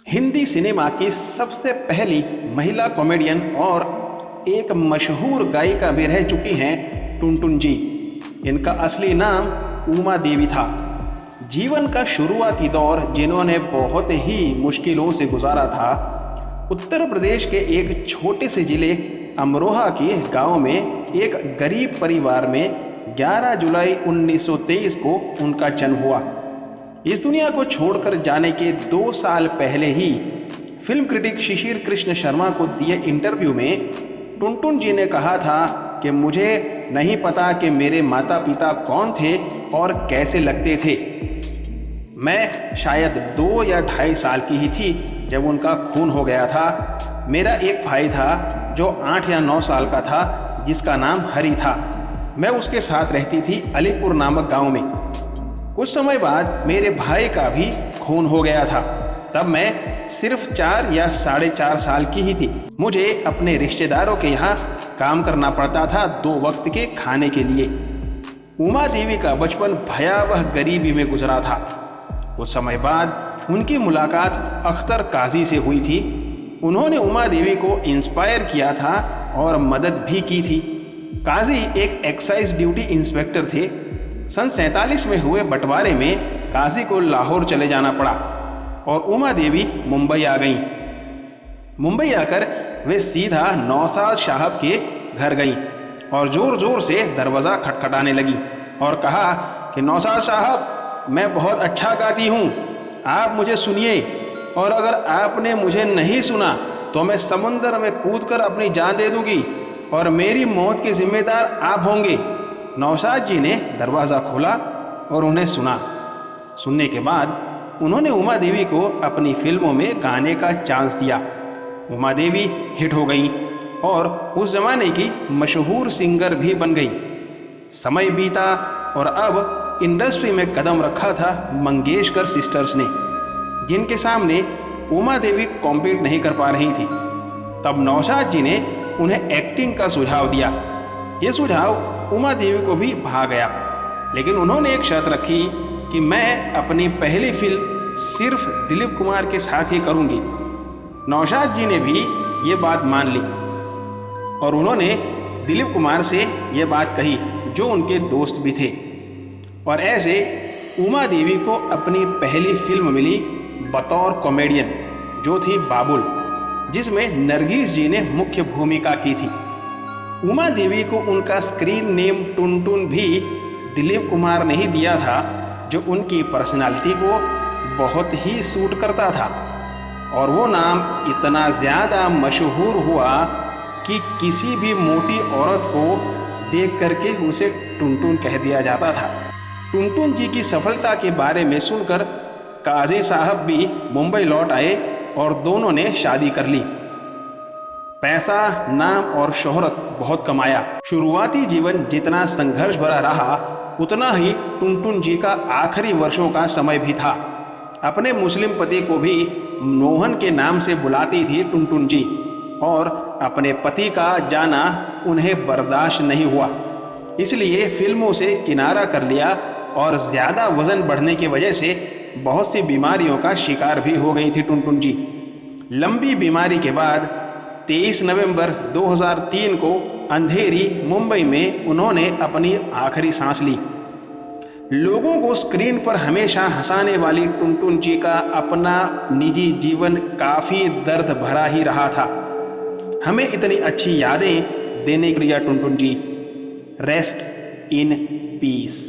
Hindi cinema की सबसे पहली महिला कॉमेडियन और एक मशहूर गायिका भी रह चुकी हैं टुनटुन जी। इनका असली नाम उमा देवी था। जीवन का शुरुआती दौर जिन्होंने बहुत ही मुश्किलों से गुजारा था। उत्तर प्रदेश के एक छोटे से जिले अमरोहा के गांव में एक गरीब परिवार में 11 जुलाई 1923 को उनका जन्म हुआ। इस दुनिया को छोड़कर जाने के 2 साल पहले ही फिल्म क्रिटिक शिशिर कृष्ण शर्मा को दिए इंटरव्यू में टुनटुन जी ने कहा था कि मुझे नहीं पता कि मेरे माता पिता कौन थे और कैसे लगते थे। मैं शायद 2 या 2.5 साल की ही थी जब उनका खून हो गया था। मेरा एक भाई था जो 8 या 9 साल का था जिसका नाम हरी था। मैं उसके साथ रहती थी अलीपुर नामक गांव में। कुछ समय बाद मेरे भाई का भी खून हो गया था। तब मैं सिर्फ 4 या 4.5 साल की ही थी। मुझे अपने रिश्तेदारों के यहाँ काम करना पड़ता था 2 वक्त के खाने के लिए। उमा देवी का बचपन भयावह गरीबी में गुजरा था। कुछ समय बाद उनकी मुलाकात अख्तर काजी से हुई थी। उन्होंने उमा देवी को इंस्पायर किया था और मदद भी की थी। काजी एक एक्साइज ड्यूटी इंस्पेक्टर थे। सन 47 में हुए बंटवारे में काजी को लाहौर चले जाना पड़ा और उमा देवी मुंबई आ गईं। मुंबई आकर वे सीधा नौशाद साहब के घर गईं और ज़ोर ज़ोर से दरवाज़ा खटखटाने लगी और कहा कि नौशाद साहब, मैं बहुत अच्छा गाती हूँ, आप मुझे सुनिए, और अगर आपने मुझे नहीं सुना तो मैं समंदर में कूदकर अपनी जान दे दूंगी और मेरी मौत के जिम्मेदार आप होंगे। नौशाद जी ने दरवाज़ा खोला और उन्हें सुना। सुनने के बाद उन्होंने उमा देवी को अपनी फिल्मों में गाने का चांस दिया। उमा देवी हिट हो गई और उस जमाने की मशहूर सिंगर भी बन गई। समय बीता और अब इंडस्ट्री में कदम रखा था मंगेशकर सिस्टर्स ने, जिनके सामने उमा देवी कॉम्पीट नहीं कर पा रही थी। तब नौशाद जी ने उन्हें एक्टिंग का सुझाव दिया। ये सुझाव उमा देवी को भी भा गया, लेकिन उन्होंने एक शर्त रखी कि मैं अपनी पहली फिल्म सिर्फ दिलीप कुमार के साथ ही करूंगी। नौशाद जी ने भी ये बात मान ली और उन्होंने दिलीप कुमार से ये बात कही, जो उनके दोस्त भी थे। और ऐसे उमा देवी को अपनी पहली फिल्म मिली बतौर कॉमेडियन, जो थी बाबुल, जिसमें नरगिस जी ने मुख्य भूमिका की थी। उमा देवी को उनका स्क्रीन नेम टुनटुन भी दिलीप कुमार ने ही दिया था, जो उनकी पर्सनालिटी को बहुत ही सूट करता था। और वो नाम इतना ज़्यादा मशहूर हुआ कि किसी भी मोटी औरत को देख करके उसे टुनटुन कह दिया जाता था। टुनटुन जी की सफलता के बारे में सुनकर काजी साहब भी मुंबई लौट आए और दोनों ने शादी कर ली। पैसा, नाम और शोहरत बहुत कमाया। शुरुआती जीवन जितना संघर्ष भरा रहा, उतना ही टुनटुन जी का आखिरी वर्षों का समय भी था। अपने मुस्लिम पति को भी मोहन के नाम से बुलाती थी टुनटुन जी, और अपने पति का जाना उन्हें बर्दाश्त नहीं हुआ। इसलिए फिल्मों से किनारा कर लिया और ज़्यादा वजन बढ़ने की वजह से बहुत सी बीमारियों का शिकार भी हो गई थी टुनटुन जी। लंबी बीमारी के बाद 23 नवंबर 2003 को अंधेरी मुंबई में उन्होंने अपनी आखिरी सांस ली। लोगों को स्क्रीन पर हमेशा हंसाने वाली टुनटुन जी का अपना निजी जीवन काफ़ी दर्द भरा ही रहा था। हमें इतनी अच्छी यादें देने के लिए टुनटुन जी, रेस्ट इन पीस।